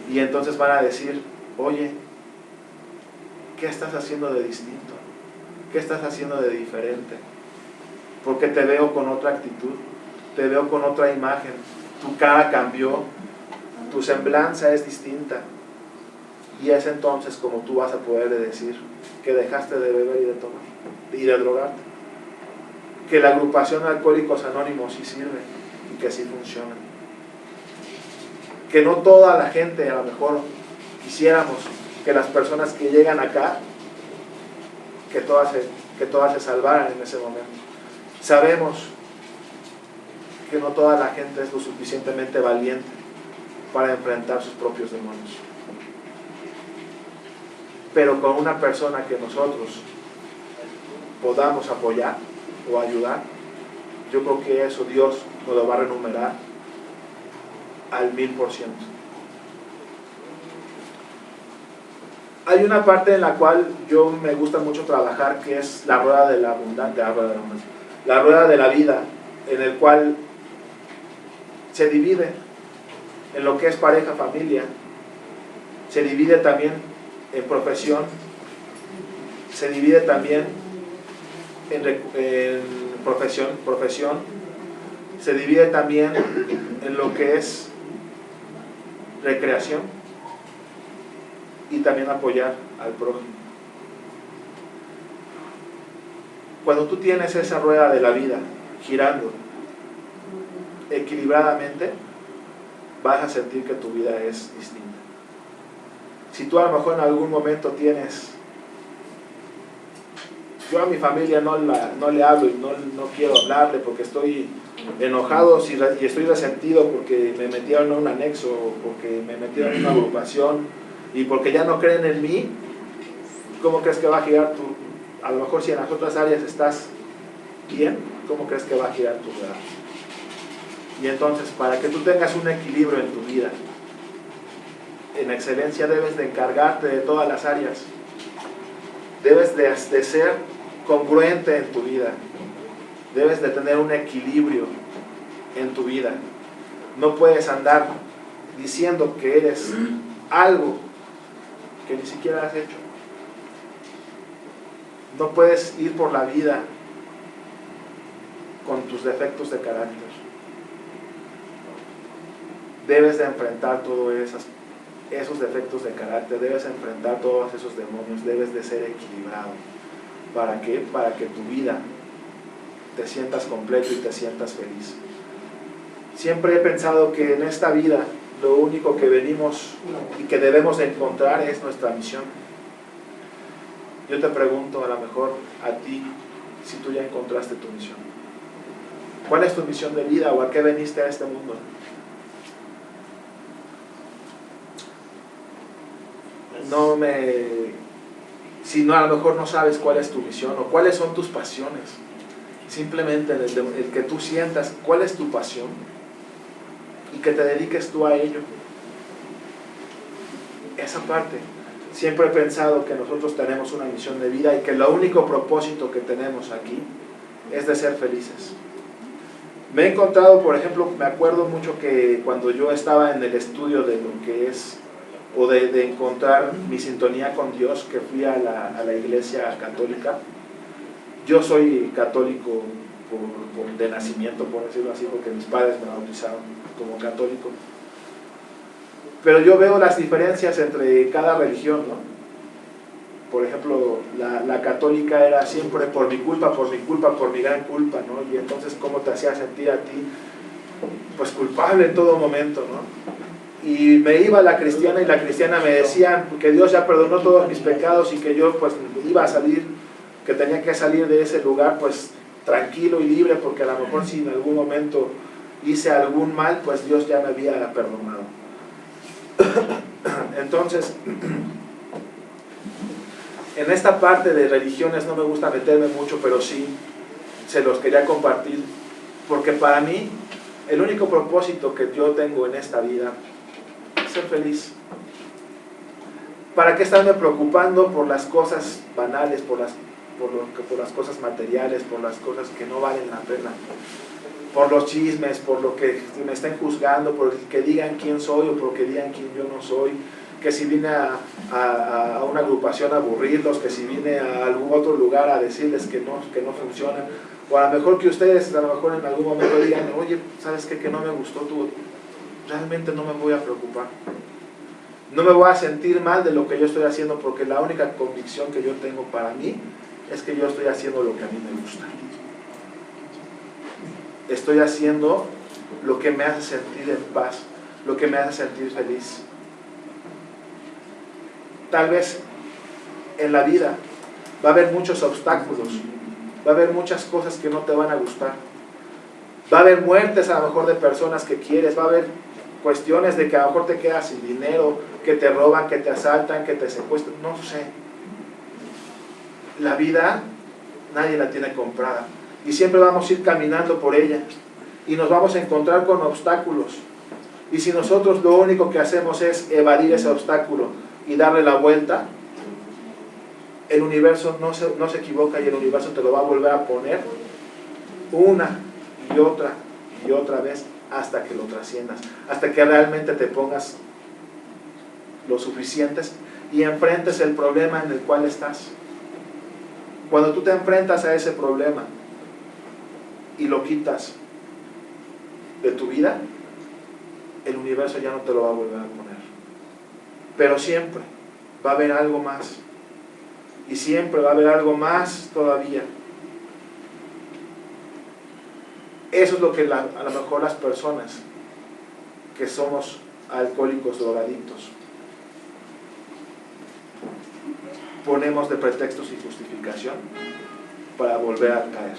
Y entonces van a decir, oye, ¿qué estás haciendo de distinto? ¿Qué estás haciendo de diferente? Porque te veo con otra actitud, te veo con otra imagen, tu cara cambió, tu semblanza es distinta. Y es entonces como tú vas a poderle decir que dejaste de beber y de tomar y de drogarte, que la agrupación Alcohólicos Anónimos sí sirve y que sí funciona, que no toda la gente, a lo mejor quisiéramos que las personas que llegan acá, que todas se salvaran en ese momento. Sabemos que no toda la gente es lo suficientemente valiente para enfrentar sus propios demonios, pero con una persona que nosotros podamos apoyar o ayudar, yo creo que eso Dios nos lo va a renumerar al 1000%. Hay una parte en la cual yo me gusta mucho trabajar, que es la rueda de la abundancia, la rueda de la vida, en el cual se divide en lo que es pareja, familia, se divide también en profesión, se divide también en profesión, se divide también en lo que es recreación y también apoyar al prójimo. Cuando tú tienes esa rueda de la vida girando equilibradamente, vas a sentir que tu vida es distinta. Si tú a lo mejor en algún momento tienes, yo a mi familia no le hablo y no quiero hablarle porque estoy enojado y estoy resentido porque me metieron en un anexo, porque me metieron en una agrupación y porque ya no creen en mí, ¿cómo crees que va a girar tu? A lo mejor si en las otras áreas estás bien, ¿cómo crees que va a girar tu vida? Y entonces, para que tú tengas un equilibrio en tu vida, en excelencia, debes de encargarte de todas las áreas. Debes de ser congruente en tu vida. Debes de tener un equilibrio en tu vida. No puedes andar diciendo que eres algo que ni siquiera has hecho. No puedes ir por la vida con tus defectos de carácter. Debes de enfrentar todos esos defectos de carácter, debes enfrentar todos esos demonios, debes de ser equilibrado. ¿Para qué? Para que tu vida te sientas completo y te sientas feliz. Siempre he pensado que en esta vida lo único que venimos y que debemos de encontrar es nuestra misión. Yo te pregunto a lo mejor a ti, si tú ya encontraste tu misión. ¿Cuál es tu misión de vida o a qué veniste a este mundo? Si no, a lo mejor no sabes cuál es tu misión o cuáles son tus pasiones. Simplemente el que tú sientas cuál es tu pasión y que te dediques tú a ello. Esa parte. Siempre he pensado que nosotros tenemos una misión de vida y que el único propósito que tenemos aquí es de ser felices. Me he encontrado, por ejemplo, me acuerdo mucho que cuando yo estaba en el estudio de lo que es, o de encontrar mi sintonía con Dios, que fui a la iglesia católica. Yo soy católico de nacimiento, por decirlo así, porque mis padres me bautizaron como católico. Pero yo veo las diferencias entre cada religión, ¿no? Por ejemplo, la católica era siempre por mi culpa, por mi gran culpa, ¿no? Y entonces, ¿cómo te hacía sentir a ti? Pues culpable en todo momento, ¿no? Y me iba a la cristiana y la cristiana me decía que Dios ya perdonó todos mis pecados y que yo pues iba a salir, que tenía que salir de ese lugar pues tranquilo y libre, porque a lo mejor si en algún momento hice algún mal, pues Dios ya me había perdonado. Entonces, en esta parte de religiones no me gusta meterme mucho, pero sí se los quería compartir, porque para mí el único propósito que yo tengo en esta vida es ser feliz. ¿Para qué estarme preocupando por las cosas banales, por las cosas materiales, por las cosas que no valen la pena? Por los chismes, por lo que me estén juzgando, por que digan quién soy o por que digan quién yo no soy, que si vine a una agrupación a aburrirlos, que si vine a algún otro lugar a decirles que no funcionan, o a lo mejor que ustedes a lo mejor en algún momento digan, oye, ¿sabes qué? Que no me gustó tú. Realmente no me voy a preocupar. No me voy a sentir mal de lo que yo estoy haciendo, porque la única convicción que yo tengo para mí es que yo estoy haciendo lo que a mí me gusta. Estoy haciendo lo que me hace sentir en paz, lo que me hace sentir feliz. Tal vez en la vida va a haber muchos obstáculos, va a haber muchas cosas que no te van a gustar, va a haber muertes a lo mejor de personas que quieres, va a haber cuestiones de que a lo mejor te quedas sin dinero, que te roban, que te asaltan, que te secuestran, no sé. La vida nadie la tiene comprada y siempre vamos a ir caminando por ella y nos vamos a encontrar con obstáculos, y si nosotros lo único que hacemos es evadir ese obstáculo y darle la vuelta, el universo no se equivoca y el universo te lo va a volver a poner una y otra vez hasta que lo trasciendas, hasta que realmente te pongas lo suficientes y enfrentes el problema en el cual estás. Cuando tú te enfrentas a ese problema y lo quitas de tu vida, el universo ya no te lo va a volver a poner. Pero siempre va a haber algo más, y siempre va a haber algo más todavía. Eso es lo que a lo mejor las personas que somos alcohólicos, drogadictos, ponemos de pretextos y justificación para volver a caer.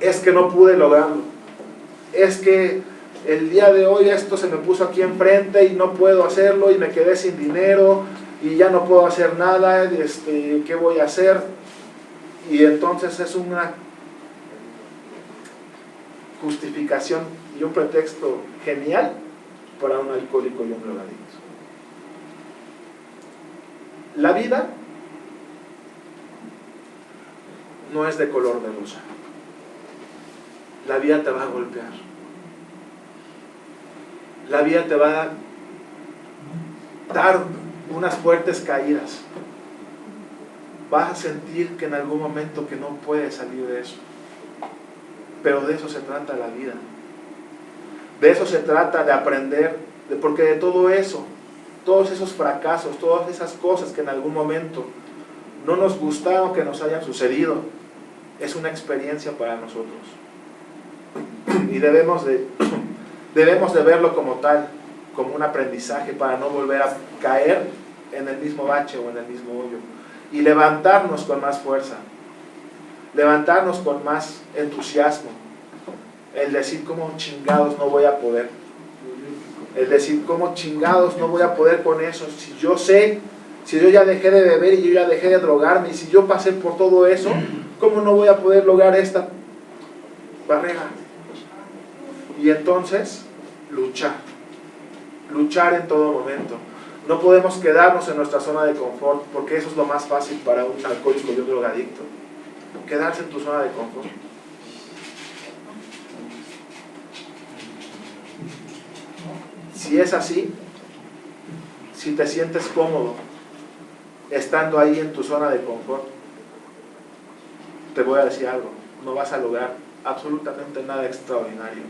Es que no pude lograrlo, es que el día de hoy esto se me puso aquí enfrente y no puedo hacerlo y me quedé sin dinero y ya no puedo hacer nada, ¿qué voy a hacer? Y entonces es una justificación y un pretexto genial para un alcohólico y un drogadicto. La vida no es de color de rosa. La vida te va a golpear. La vida te va a dar unas fuertes caídas. Vas a sentir que en algún momento que no puedes salir de eso. Pero de eso se trata la vida. De eso se trata, de aprender, porque de todo eso, todos esos fracasos, todas esas cosas que en algún momento no nos gustaron que nos hayan sucedido, es una experiencia para nosotros. Y debemos de verlo como tal, como un aprendizaje para no volver a caer en el mismo bache o en el mismo hoyo, y levantarnos con más fuerza, levantarnos con más entusiasmo, el decir cómo chingados no voy a poder, el decir cómo chingados no voy a poder con eso, si yo sé, si yo ya dejé de beber y yo ya dejé de drogarme, y si yo pasé por todo eso, ¿cómo no voy a poder lograr esta barrera? Y entonces, luchar en todo momento. No podemos quedarnos en nuestra zona de confort, porque eso es lo más fácil para un alcohólico y un drogadicto, quedarse en tu zona de confort. Si es así, si te sientes cómodo estando ahí en tu zona de confort, te voy a decir algo, no vas a lograr absolutamente nada extraordinario,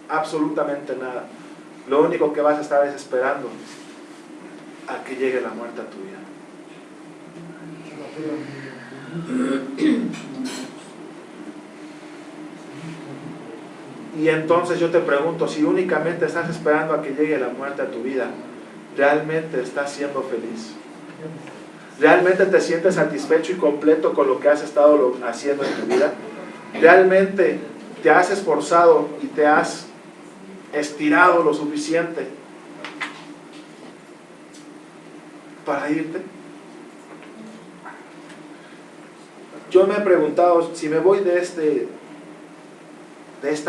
absolutamente nada. Lo único que vas a estar es esperando a que llegue la muerte a tu vida. Y entonces yo te pregunto, si únicamente estás esperando a que llegue la muerte a tu vida, ¿realmente estás siendo feliz? ¿Realmente te sientes satisfecho y completo con lo que has estado haciendo en tu vida? ¿Realmente te has esforzado y te has estirado lo suficiente para irte? Yo me he preguntado, si me voy de esta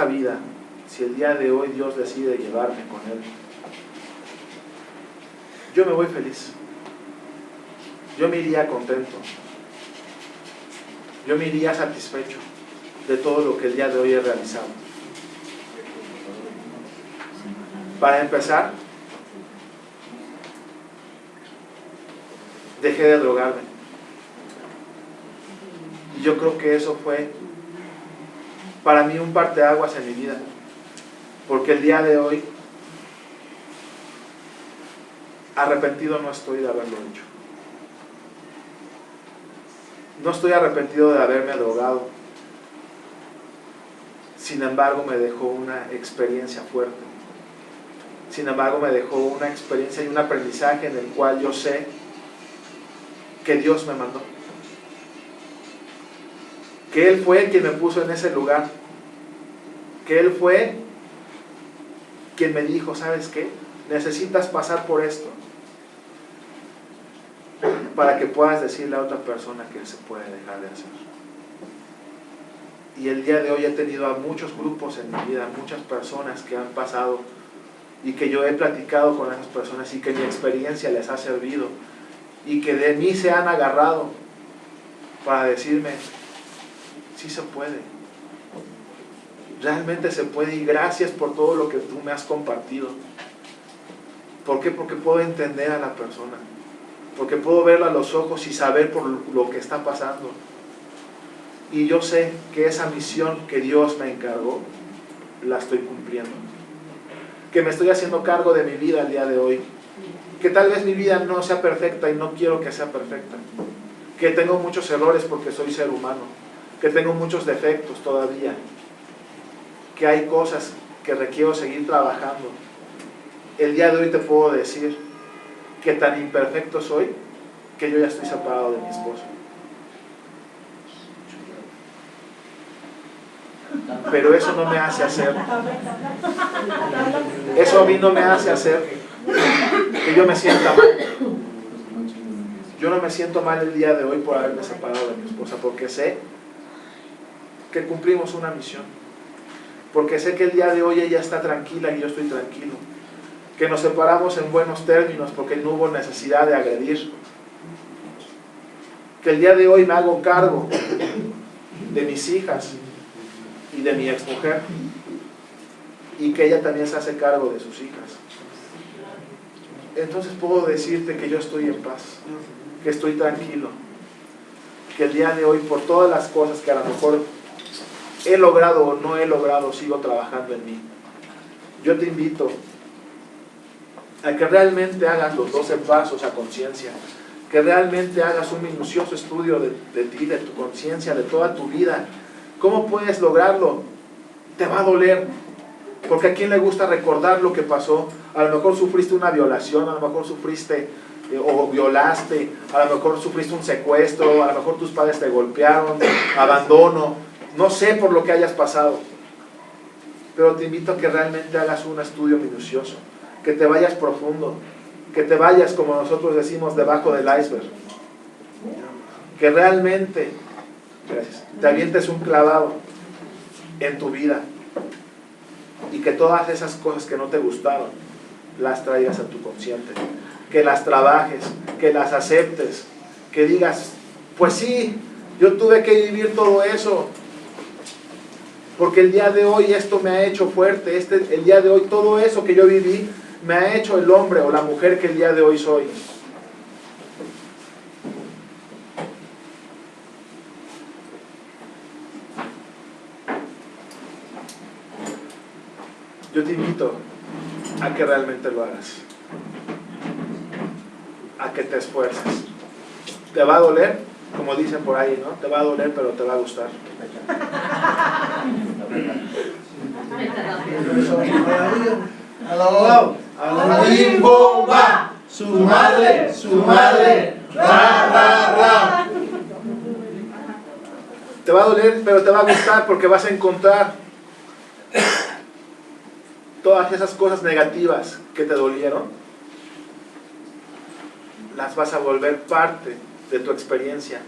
vida, si el día de hoy Dios decide llevarme con Él, yo me voy feliz, yo me iría contento, yo me iría satisfecho de todo lo que el día de hoy he realizado. Para empezar, dejé de drogarme, y yo creo que eso fue para mí un parteaguas en mi vida, porque el día de hoy arrepentido no estoy de haberlo hecho. No estoy arrepentido de haberme drogado. Sin embargo, me dejó una experiencia fuerte. Sin embargo, me dejó una experiencia y un aprendizaje en el cual yo sé que Dios me mandó. Que Él fue quien me puso en ese lugar. Que Él fue quien me dijo, ¿sabes qué? Necesitas pasar por esto para que puedas decirle a otra persona que se puede dejar de hacer. Y el día de hoy he tenido a muchos grupos en mi vida, muchas personas que han pasado y que yo he platicado con esas personas y que mi experiencia les ha servido y que de mí se han agarrado para decirme, sí se puede, realmente se puede, y gracias por todo lo que tú me has compartido. ¿Por qué? Porque puedo entender a la persona, porque puedo verla a los ojos y saber por lo que está pasando. Y yo sé que esa misión que Dios me encargó, la estoy cumpliendo. Que me estoy haciendo cargo de mi vida el día de hoy. Que tal vez mi vida no sea perfecta y no quiero que sea perfecta. Que tengo muchos errores porque soy ser humano. Que tengo muchos defectos todavía. Que hay cosas que requiero seguir trabajando. El día de hoy te puedo decir que tan imperfecto soy que yo ya estoy separado de mi esposo. Pero eso no me hace hacer, eso a mí no me hace hacer que yo me sienta mal. Yo no me siento mal el día de hoy por haberme separado de mi esposa, porque sé que cumplimos una misión, porque sé que el día de hoy ella está tranquila y yo estoy tranquilo, que nos separamos en buenos términos porque no hubo necesidad de agredir, que el día de hoy me hago cargo de mis hijas y de mi exmujer, y que ella también se hace cargo de sus hijas. Entonces puedo decirte que yo estoy en paz, que estoy tranquilo, que el día de hoy, por todas las cosas que a lo mejor he logrado o no he logrado, sigo trabajando en mí. Yo te invito a que realmente hagas los 12 pasos a conciencia, que realmente hagas un minucioso estudio de ti, de tu conciencia, de toda tu vida. ¿Cómo puedes lograrlo? Te va a doler, porque a quién le gusta recordar lo que pasó. A lo mejor sufriste una violación, a lo mejor sufriste o violaste, a lo mejor sufriste un secuestro, a lo mejor tus padres te golpearon, abandono, no sé por lo que hayas pasado, pero te invito a que realmente hagas un estudio minucioso, que te vayas profundo, que te vayas, como nosotros decimos, debajo del iceberg, que realmente, gracias, te avientes un clavado en tu vida y que todas esas cosas que no te gustaron las traigas a tu consciente, que las trabajes, que las aceptes, que digas, pues sí, yo tuve que vivir todo eso, porque el día de hoy esto me ha hecho fuerte, el día de hoy todo eso que yo viví me ha hecho el hombre o la mujer que el día de hoy soy. Yo te invito a que realmente lo hagas, a que te esfuerces. ¿Te va a doler? Como dicen por ahí, ¿no? Te va a doler, pero te va a gustar. Al abogado. Aladín bomba. Su madre. Ra, ra, ra. Te va a doler, pero te va a gustar porque vas a encontrar todas esas cosas negativas que te dolieron, las vas a volver parte de tu experiencia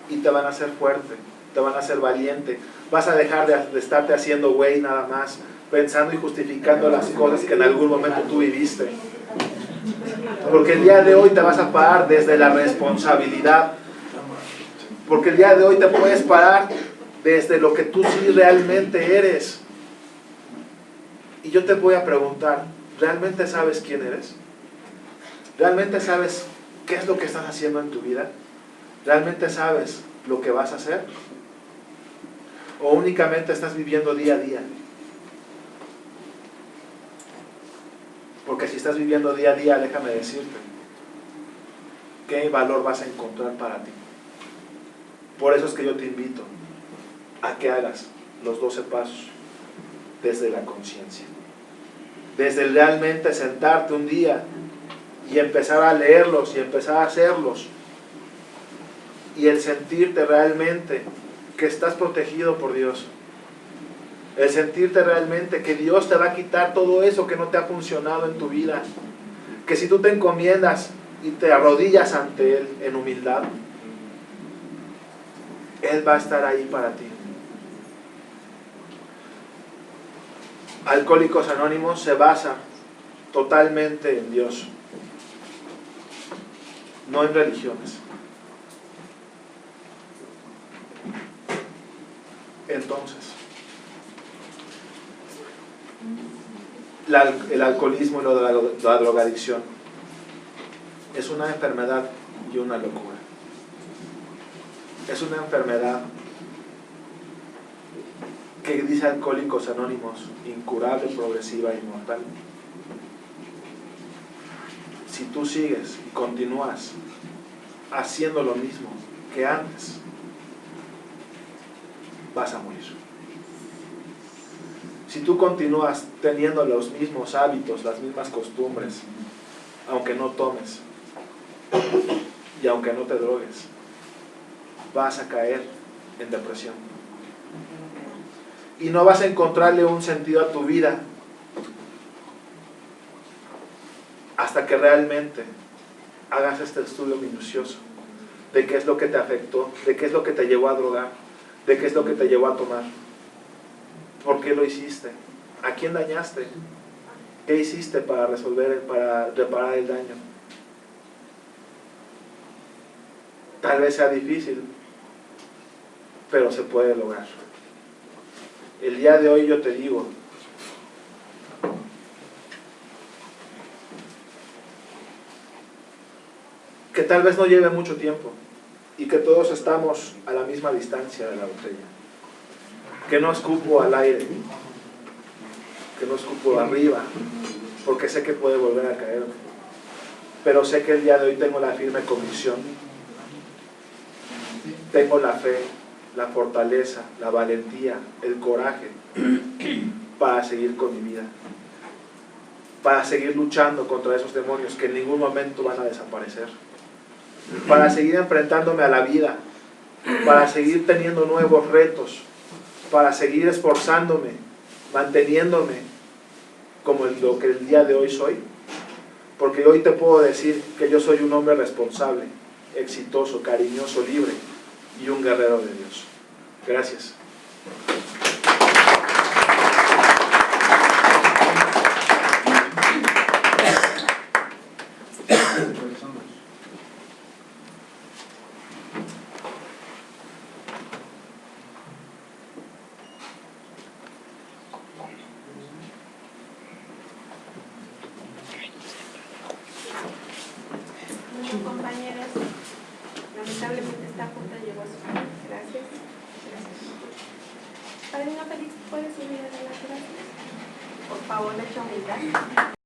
y te van a hacer fuerte, te van a hacer valiente. Vas a dejar de estarte haciendo güey nada más, pensando y justificando las cosas que en algún momento tú viviste. Porque el día de hoy te vas a parar desde la responsabilidad. Porque el día de hoy te puedes parar desde lo que tú sí realmente eres. Y yo te voy a preguntar, ¿realmente sabes quién eres? ¿Realmente sabes qué es lo que estás haciendo en tu vida? ¿Realmente sabes lo que vas a hacer? ¿O únicamente estás viviendo día a día? Porque si estás viviendo día a día, déjame decirte, ¿qué valor vas a encontrar para ti? Por eso es que yo te invito a que hagas los 12 pasos desde la conciencia. Desde el realmente sentarte un día y empezar a leerlos y empezar a hacerlos. Y el sentirte realmente que estás protegido por Dios. El sentirte realmente que Dios te va a quitar todo eso que no te ha funcionado en tu vida. Que si tú te encomiendas y te arrodillas ante Él en humildad, Él va a estar ahí para ti. Alcohólicos Anónimos se basa totalmente en Dios, no en religiones. Entonces, el alcoholismo y la drogadicción es una enfermedad y una locura. Es una enfermedad que dice Alcohólicos Anónimos, incurable, progresiva e inmortal. Si tú sigues y continúas haciendo lo mismo que antes, vas a morir. Si tú continúas teniendo los mismos hábitos, las mismas costumbres, aunque no tomes y aunque no te drogues, vas a caer en depresión. Y no vas a encontrarle un sentido a tu vida hasta que realmente hagas este estudio minucioso de qué es lo que te afectó, de qué es lo que te llevó a drogar, de qué es lo que te llevó a tomar. ¿Por qué lo hiciste? ¿A quién dañaste? ¿Qué hiciste para reparar el daño? Tal vez sea difícil, pero se puede lograr. El día de hoy yo te digo, que tal vez no lleve mucho tiempo y que todos estamos a la misma distancia de la botella. Que no escupo al aire, que no escupo arriba, porque sé que puede volver a caer. Pero sé que el día de hoy tengo la firme convicción, tengo la fe, la fortaleza, la valentía, el coraje para seguir con mi vida. para seguir luchando contra esos demonios que en ningún momento van a desaparecer, para seguir enfrentándome a la vida, para seguir teniendo nuevos retos, para seguir esforzándome, manteniéndome como lo que el día de hoy soy, porque hoy te puedo decir que yo soy un hombre responsable, exitoso, cariñoso, libre y un guerrero de Dios. Gracias. Bueno, compañeros, lamentablemente esta junta llegó a su fin. Gracias. Padrino Félix, ¿puedes subir a las gracias? Por favor, mucha humildad.